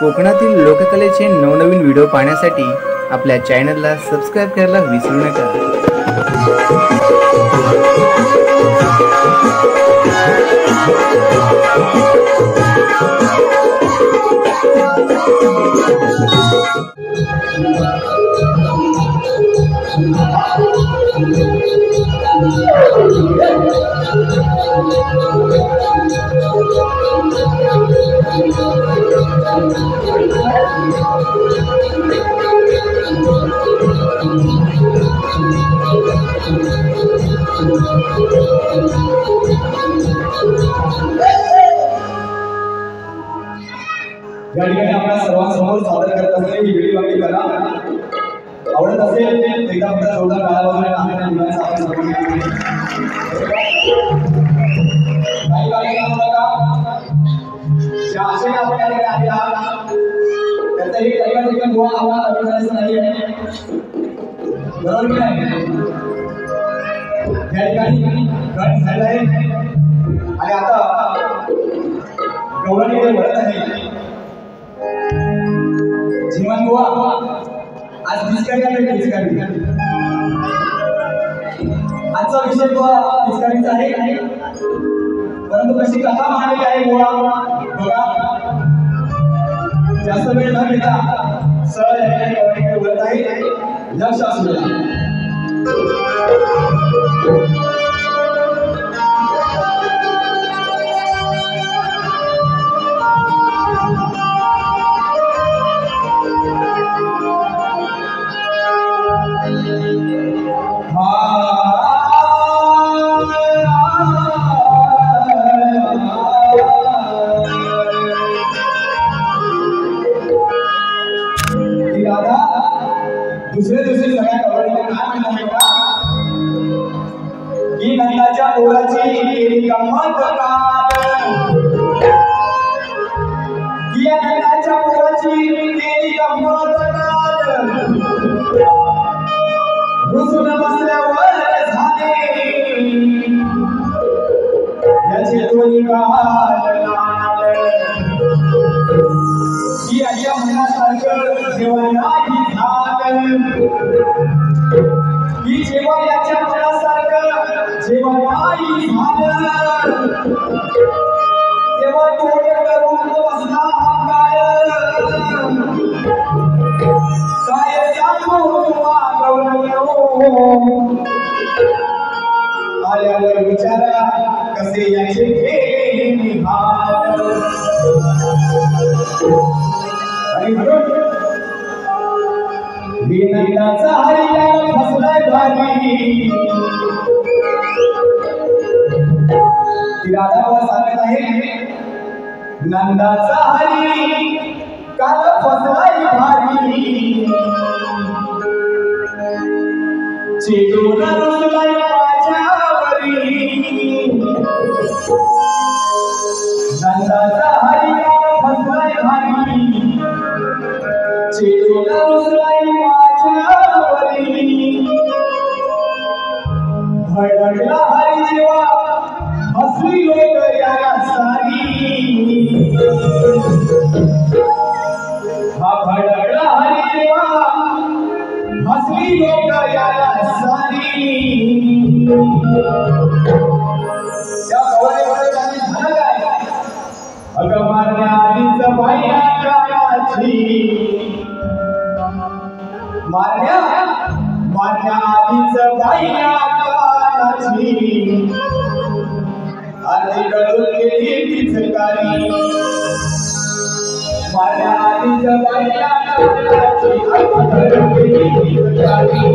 कोकणातील लोककलेचे नवनवीन व्हिडिओ पाहण्यासाठी आपल्या चॅनलला सबस्क्राइब करायला विसरू नका। या ठिकाणी आपल्या सर्वांसमोर सादर करत असलेली वेळी वाक्य कला आवडत असेल एकदा आपल्या जोरदार टाळ्या वाजवून आनंद मुलांचा आपण सर्वांनी काही गाणी बघा ज्या आशेने आपण या ठिकाणी आले आहात त्याचाही काही ठिकाणी गोवा आवाज कमी करायचा नाही बरोबर की नाही। या ठिकाणी गाणी झालं आहे आणि आता गौरवणी वळत आहे जीवन गोवा आज पिचकारी आहे पिचकारी आजचा विषय गोवा पिचकारीचा आहे परंतु कशी कथा मांडली आहे गोवा बघा जास्त वेळ न घेता सरळ या ठिकाणी बोलत आहे लक्ष असू द्या। दुसरे सगळ्या कवडीला काय म्हणतात का की नंदाच्या पोराची केली गंमत की नंदाच्या पोराची केली गंमत रुसून बसल्यावर झाले याचे दोन्ही गाल की अशा मनासारखं जेव्हा नाही झालं की जेव्हा याच्या मनासारखं जेव्हा नाही झालं तेव्हा तोड करून बसला काय सांगू तुला आल्यावर विचारा कसे याचे केले निहाल आणि नंदाचा हरियाला फसलाय भारी राधाला सांगत आहे नंदाचा हरी काल फसलाय भारी चिडून रुसलाय माझ्यावरी नंदाचा हरी काल फसलाय भारी चिडून रुसलाय भडकला हरी जेव्हा हसली लोक याला सारी हा भडकला हरी जेव्हा हसली लोक याला सारी त्या गवळीवर त्यांनी झालं काय अगं मारण्या आधीच बाया काळाची मारण्या आधीच बाया आधी गळून गेली पिचकारी मारण्या आधीच बाया काळाची आधी गळून गेली पिचकारी